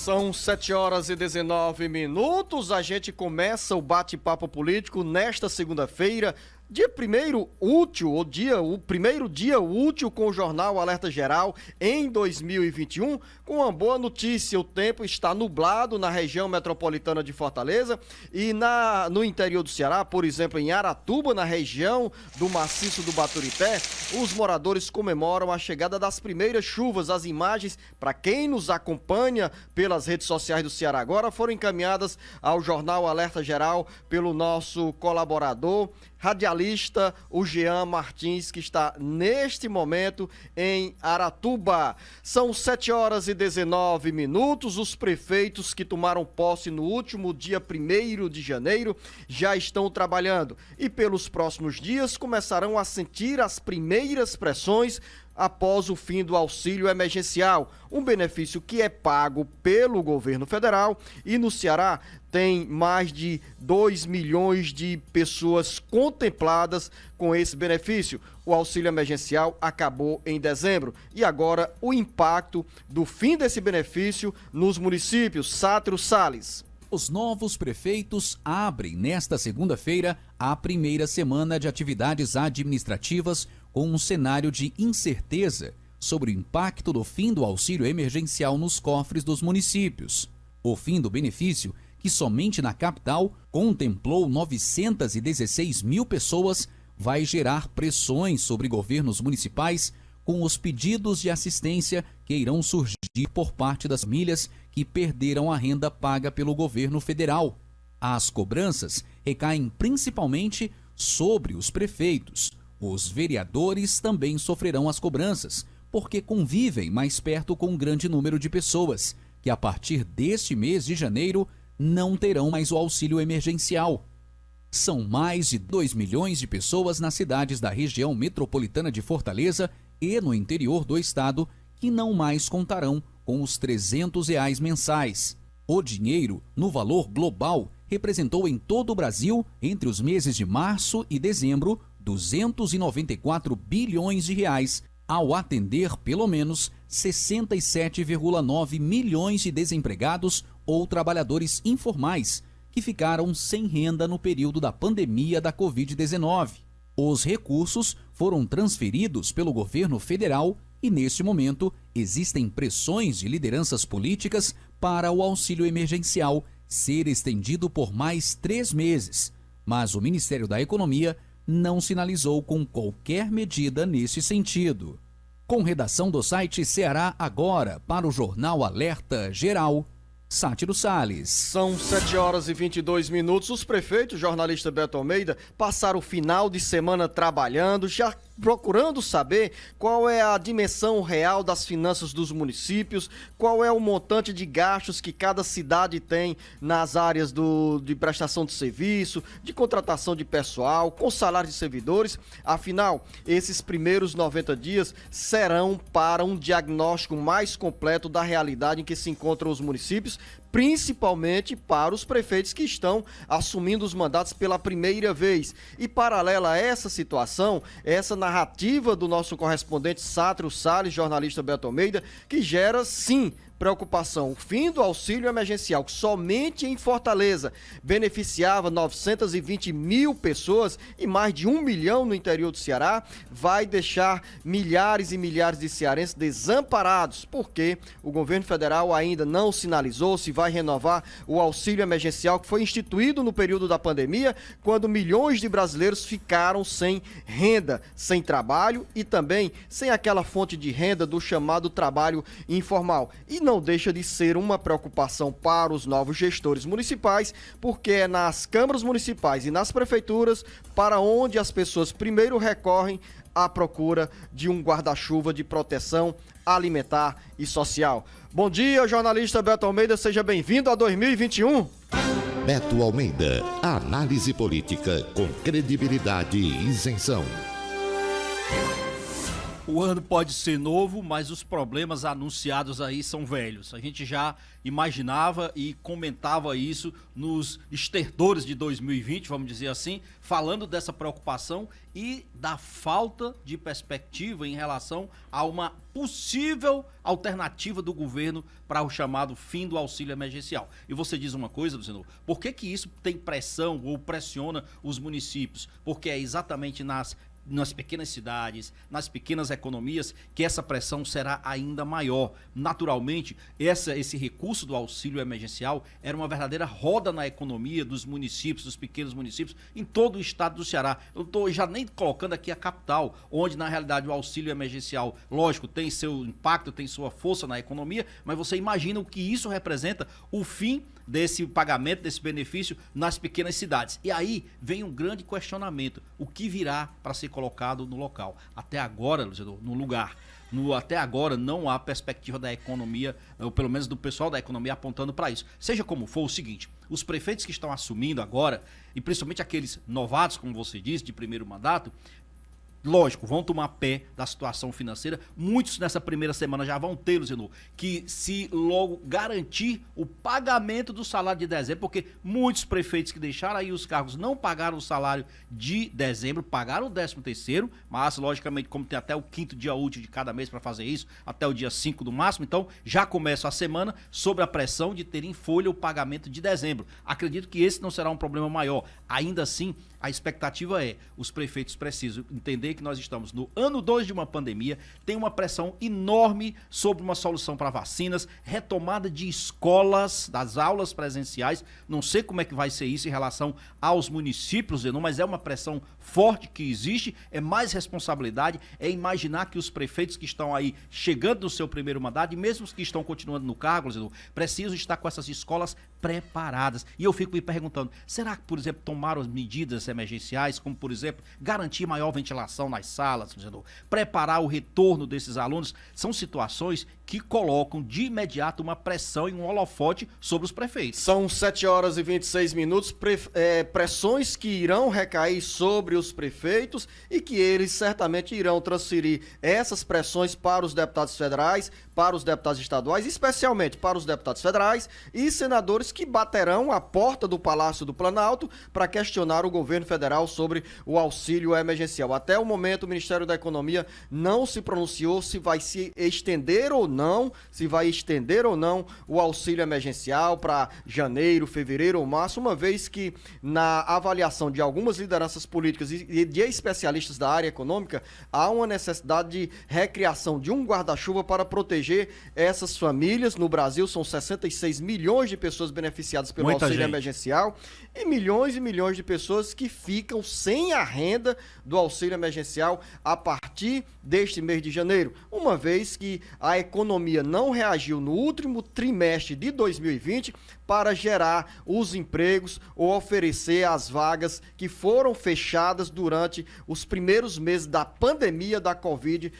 São 7h19. A gente começa o bate-papo político nesta segunda-feira, o primeiro dia útil com o Jornal Alerta Geral em 2021, com uma boa notícia: o tempo está nublado na região metropolitana de Fortaleza e no interior do Ceará, por exemplo, em Aratuba, na região do maciço do Baturité, os moradores comemoram a chegada das primeiras chuvas. As imagens, para quem nos acompanha pelas redes sociais do Ceará Agora, foram encaminhadas ao Jornal Alerta Geral pelo nosso colaborador, radialista, o Jean Martins, que está neste momento em Aratuba. São 7h19. Os prefeitos que tomaram posse no último dia 1º de janeiro já estão trabalhando e pelos próximos dias começarão a sentir as primeiras pressões após o fim do auxílio emergencial, um benefício que é pago pelo governo federal, e no Ceará tem mais de 2 milhões de pessoas contempladas com esse benefício. O auxílio emergencial acabou em dezembro e agora o impacto do fim desse benefício nos municípios. Sátiro Salles. Os novos prefeitos abrem nesta segunda-feira a primeira semana de atividades administrativas com um cenário de incerteza sobre o impacto do fim do auxílio emergencial nos cofres dos municípios. O fim do benefício, que somente na capital contemplou 916 mil pessoas, vai gerar pressões sobre governos municipais com os pedidos de assistência que irão surgir por parte das famílias que perderam a renda paga pelo governo federal. As cobranças recaem principalmente sobre os prefeitos. Os vereadores também sofrerão as cobranças, porque convivem mais perto com um grande número de pessoas, que a partir deste mês de janeiro não terão mais o auxílio emergencial. São mais de 2 milhões de pessoas nas cidades da região metropolitana de Fortaleza e no interior do estado que não mais contarão com os R$300 mensais. O dinheiro, no valor global, representou em todo o Brasil, entre os meses de março e dezembro, 294 bilhões de reais, ao atender pelo menos 67,9 milhões de desempregados ou trabalhadores informais que ficaram sem renda no período da pandemia da Covid-19. Os recursos foram transferidos pelo governo federal e, neste momento, existem pressões de lideranças políticas para o auxílio emergencial ser estendido por mais 3 meses, mas o Ministério da Economia não sinalizou com qualquer medida nesse sentido. Com redação do site Ceará Agora para o Jornal Alerta Geral, Sátiro Salles. São 7h22. Os prefeitos, jornalista Beto Almeida, passaram o final de semana trabalhando, já procurando saber qual é a dimensão real das finanças dos municípios, qual é o montante de gastos que cada cidade tem nas áreas de prestação de serviço, de contratação de pessoal, com salário de servidores. Afinal, esses primeiros 90 dias serão para um diagnóstico mais completo da realidade em que se encontram os municípios, principalmente para os prefeitos que estão assumindo os mandatos pela primeira vez. E paralela a essa situação, essa narrativa do nosso correspondente Sátiro Salles, jornalista Beto Almeida, que gera, sim, preocupação. O fim do auxílio emergencial, que somente em Fortaleza beneficiava 920 mil pessoas e mais de 1 milhão no interior do Ceará, vai deixar milhares e milhares de cearenses desamparados, porque o governo federal ainda não sinalizou se vai renovar o auxílio emergencial que foi instituído no período da pandemia, quando milhões de brasileiros ficaram sem renda, sem trabalho e também sem aquela fonte de renda do chamado trabalho informal. E não deixa de ser uma preocupação para os novos gestores municipais, porque é nas câmaras municipais e nas prefeituras para onde as pessoas primeiro recorrem à procura de um guarda-chuva de proteção alimentar e social. Bom dia, jornalista Beto Almeida, seja bem-vindo a 2021. Beto Almeida, análise política com credibilidade e isenção. O ano pode ser novo, mas os problemas anunciados aí são velhos. A gente já imaginava e comentava isso nos estertores de 2020, vamos dizer assim, falando dessa preocupação e da falta de perspectiva em relação a uma possível alternativa do governo para o chamado fim do auxílio emergencial. E você diz uma coisa, Luciano, por que isso tem pressão ou pressiona os municípios? Porque é exatamente nas pequenas cidades, nas pequenas economias, que essa pressão será ainda maior. Naturalmente, esse recurso do auxílio emergencial era uma verdadeira roda na economia dos municípios, dos pequenos municípios, em todo o estado do Ceará. Eu estou já nem colocando aqui a capital, onde na realidade o auxílio emergencial, lógico, tem seu impacto, tem sua força na economia, mas você imagina o que isso representa, o fim desse pagamento, desse benefício nas pequenas cidades. E aí vem um grande questionamento, o que virá para ser colocado no local? Até agora, Luciano, no lugar, até agora não há perspectiva da economia, ou pelo menos do pessoal da economia apontando para isso. Seja como for, o seguinte, os prefeitos que estão assumindo agora, e principalmente aqueles novatos, como você disse, de primeiro mandato, lógico, vão tomar pé da situação financeira. Muitos nessa primeira semana já vão ter, Luciano, que se logo garantir o pagamento do salário de dezembro, porque muitos prefeitos que deixaram aí os cargos não pagaram o salário de dezembro, pagaram o 13º, mas logicamente como tem até o 5º dia útil de cada mês para fazer isso, até o dia 5 do máximo, então já começa a semana sob a pressão de ter em folha o pagamento de dezembro. Acredito que esse não será um problema maior. Ainda assim, a expectativa é, os prefeitos precisam entender que nós estamos no ano 2 de uma pandemia, tem uma pressão enorme sobre uma solução para vacinas, retomada de escolas, das aulas presenciais, não sei como é que vai ser isso em relação aos municípios, mas é uma pressão forte que existe, é mais responsabilidade, é imaginar que os prefeitos que estão aí chegando no seu primeiro mandato, e mesmo os que estão continuando no cargo, precisam estar com essas escolas preparadas. E eu fico me perguntando, será que, por exemplo, tomaram as medidas emergenciais, como, por exemplo, garantir maior ventilação nas salas, preparar o retorno desses alunos? São situações que colocam de imediato uma pressão e um holofote sobre os prefeitos. São 7h26, pressões que irão recair sobre os prefeitos e que eles certamente irão transferir essas pressões para os deputados federais, para os deputados estaduais, especialmente para os deputados federais e senadores que baterão a porta do Palácio do Planalto para questionar o governo federal sobre o auxílio emergencial. Até o momento, o Ministério da Economia não se pronunciou se vai se estender ou não, o auxílio emergencial para janeiro, fevereiro ou março, uma vez que na avaliação de algumas lideranças políticas e de especialistas da área econômica, há uma necessidade de recriação de um guarda-chuva para proteger essas famílias. No Brasil, são 66 milhões de pessoas beneficiadas pelo auxílio emergencial e milhões de pessoas que ficam sem a renda do auxílio emergencial a partir deste mês de janeiro, uma vez que a economia não reagiu no último trimestre de 2020 para gerar os empregos ou oferecer as vagas que foram fechadas durante os primeiros meses da pandemia da Covid-19.